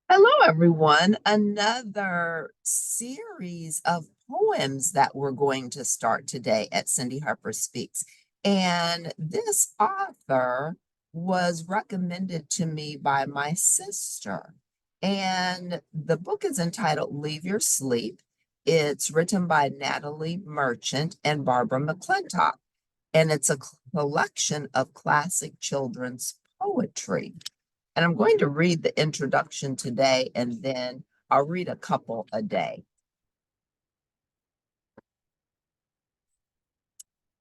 Hello, everyone. Another series of poems that we're going to start today at Cindy Harper Speaks. And this author was recommended to me by my sister. And the book is entitled Leave Your Sleep. It's written by Natalie Merchant and Barbara McClintock. And it's a collection of classic children's poetry. And I'm going to read the introduction today, and then I'll read a couple a day.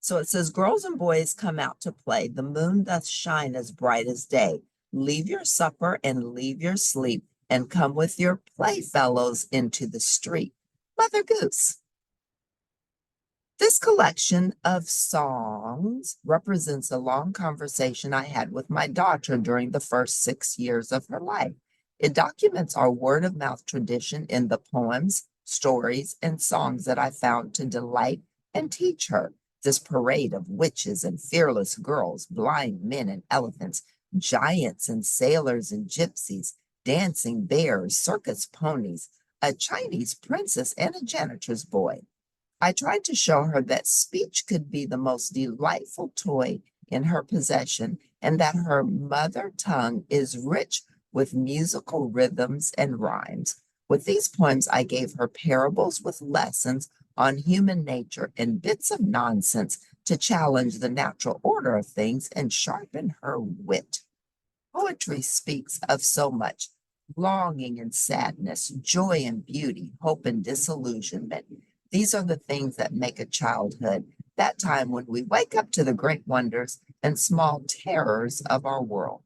So it says, girls and boys come out to play. The moon doth shine as bright as day. Leave your supper and leave your sleep, and come with your playfellows into the street. Mother Goose. This collection of songs represents a long conversation I had with my daughter during the first 6 years of her life. It documents our word of mouth tradition in the poems, stories, and songs that I found to delight and teach her. This parade of witches and fearless girls, blind men and elephants, giants and sailors and gypsies, dancing bears, circus ponies, a Chinese princess, and a janitor's boy. I tried to show her that speech could be the most delightful toy in her possession, and that her mother tongue is rich with musical rhythms and rhymes. With these poems, I gave her parables with lessons on human nature and bits of nonsense to challenge the natural order of things and sharpen her wit. Poetry speaks of so much longing and sadness, joy and beauty, hope and disillusionment. These are the things that make a childhood, that time when we wake up to the great wonders and small terrors of our world.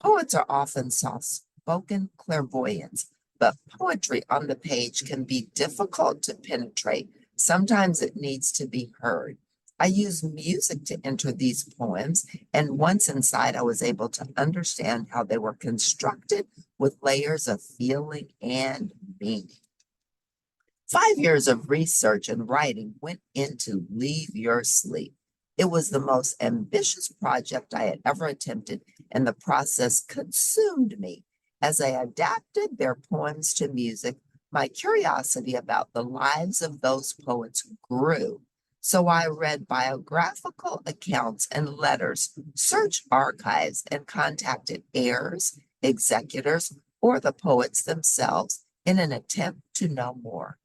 Poets are often soft-spoken clairvoyants, but poetry on the page can be difficult to penetrate. Sometimes it needs to be heard. I use music to enter these poems, and once inside, I was able to understand how they were constructed with layers of feeling and meaning. 5 years of research and writing went into Leave Your Sleep. It was the most ambitious project I had ever attempted, and the process consumed me. As I adapted their poems to music, my curiosity about the lives of those poets grew. So I read biographical accounts and letters, searched archives, and contacted heirs, executors, or the poets themselves in an attempt to know more.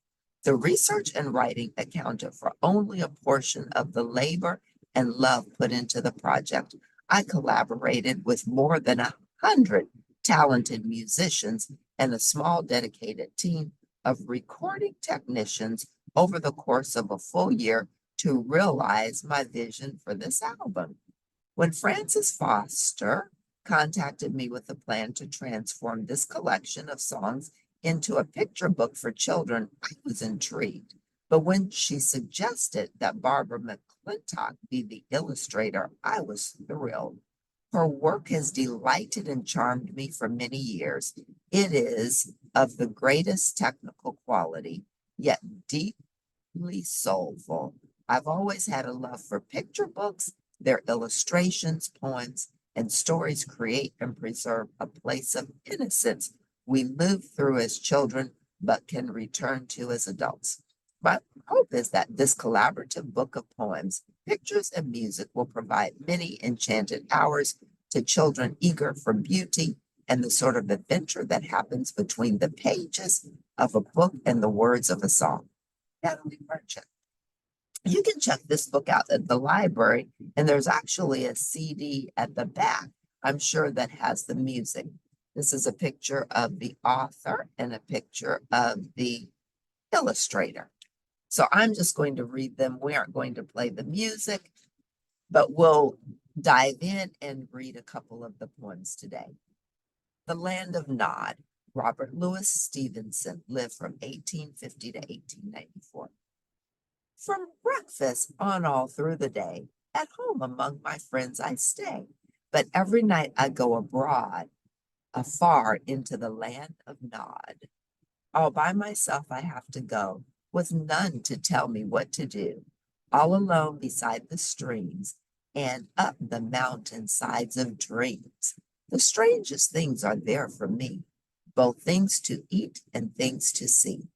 The research and writing accounted for only a portion of the labor and love put into the project. I collaborated with more than 100 talented musicians and a small dedicated team of recording technicians over the course of a full year to realize my vision for this album. When Francis Foster contacted me with a plan to transform this collection of songs into a picture book for children, I was intrigued. But when she suggested that Barbara McClintock be the illustrator, I was thrilled. Her work has delighted and charmed me for many years. It is of the greatest technical quality, yet deeply soulful. I've always had a love for picture books. Their illustrations, poems, and stories create and preserve a place of innocence we move through as children, but can return to as adults. My hope is that this collaborative book of poems, pictures, and music will provide many enchanted hours to children eager for beauty and the sort of adventure that happens between the pages of a book and the words of a song. Natalie Merchant. You can check this book out at the library, and there's actually a CD at the back, I'm sure, that has the music. This is a picture of the author and a picture of the illustrator. So I'm just going to read them. We aren't going to play the music, but we'll dive in and read a couple of the poems today. The Land of Nod. Robert Louis Stevenson lived from 1850 to 1894. From breakfast on all through the day, at home among my friends I stay, but every night I go abroad, afar into the land of Nod. All by myself I have to go, with none to tell me what to do, all alone beside the streams and up the mountain sides of dreams. The strangest things are there for me, both things to eat and things to see,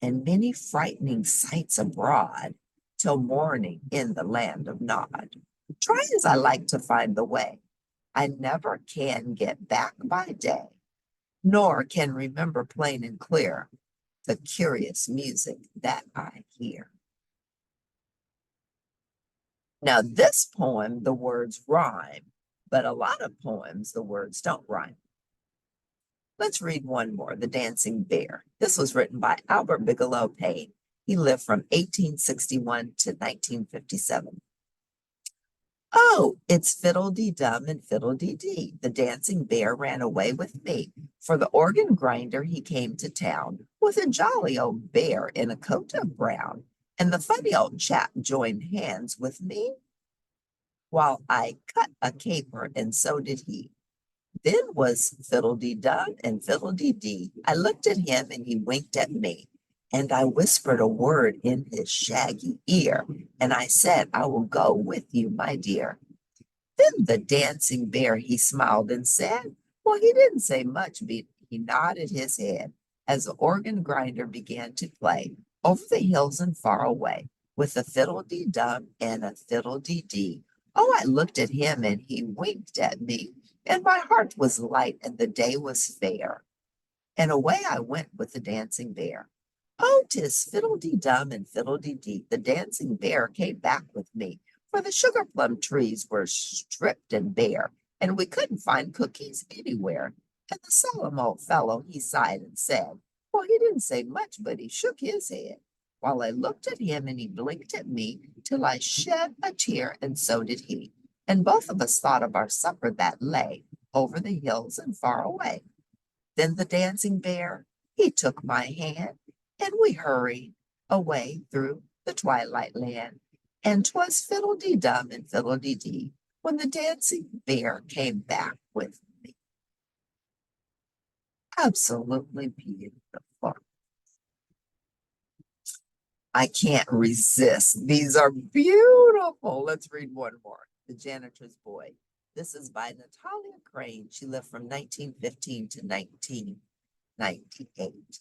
and many frightening sights abroad, till morning in the land of Nod. Try as I like to find the way, I never can get back by day, nor can remember plain and clear the curious music that I hear. Now, this poem, the words rhyme, but a lot of poems, the words don't rhyme. Let's read one more, The Dancing Bear. This was written by Albert Bigelow Paine. He lived from 1861 to 1957. Oh, it's fiddle-dee-dum and fiddle-dee-dee. The dancing bear ran away with me. For the organ grinder he came to town with a jolly old bear in a coat of brown. And the funny old chap joined hands with me while I cut a caper, and so did he. Then was fiddle-dee-dum and fiddle-dee-dee. I looked at him and he winked at me. And I whispered a word in his shaggy ear. And I said, I will go with you, my dear. Then the dancing bear, he smiled and said, well, he didn't say much, but he nodded his head as the organ grinder began to play over the hills and far away with a fiddle-dee-dum and a fiddle-dee-dee. Oh, I looked at him and he winked at me, and my heart was light and the day was fair. And away I went with the dancing bear. Oh, 'tis fiddle-dee-dum and fiddle-dee-dee. The dancing bear came back with me, for the sugar plum trees were stripped and bare, and we couldn't find cookies anywhere. And the solemn old fellow, he sighed and said, well, he didn't say much, but he shook his head, while I looked at him and he blinked at me till I shed a tear, and so did he. And both of us thought of our supper that lay over the hills and far away. Then the dancing bear, he took my hand, and we hurried away through the twilight land. And 'twas fiddle-dee-dum and fiddle-dee-dee when the dancing bear came back with me. Absolutely beautiful. I can't resist. These are beautiful. Let's read one more. The Janitor's Boy. This is by Natalia Crane. She lived from 1915 to 1998.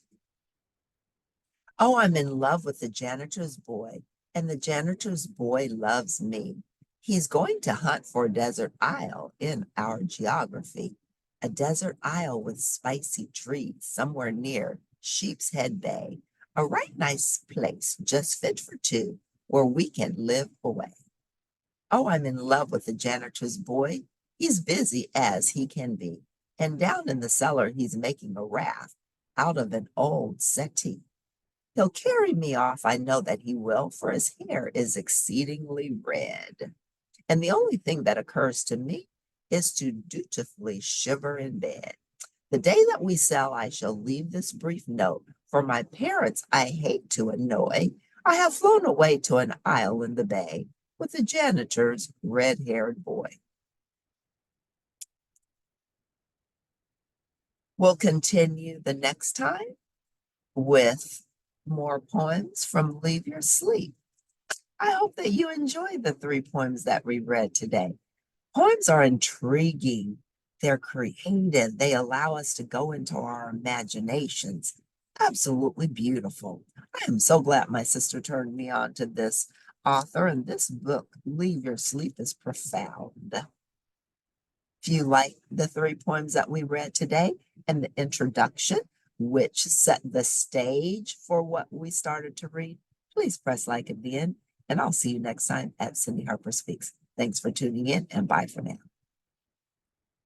Oh, I'm in love with the janitor's boy, and the janitor's boy loves me. He's going to hunt for a desert isle in our geography, a desert isle with spicy trees somewhere near Sheep's Head Bay, a right nice place just fit for two where we can live away. Oh, I'm in love with the janitor's boy. He's busy as he can be, and down in the cellar he's making a raft out of an old settee. He'll carry me off, I know that he will, for his hair is exceedingly red. And the only thing that occurs to me is to dutifully shiver in bed. The day that we sail, I shall leave this brief note, for my parents I hate to annoy. I have flown away to an isle in the bay with the janitor's red-haired boy. We'll continue the next time with more poems from Leave Your Sleep. I hope that you enjoyed the 3 poems that we read today. Poems are intriguing. They're creative. They allow us to go into our imaginations. Absolutely beautiful. I am so glad my sister turned me on to this author, and this book, Leave Your Sleep, is profound. If you like the 3 poems that we read today and the introduction, which set the stage for what we started to read, please press like at the end, and I'll see you next time at Cindy Harper Speaks. Thanks for tuning in, and bye for now.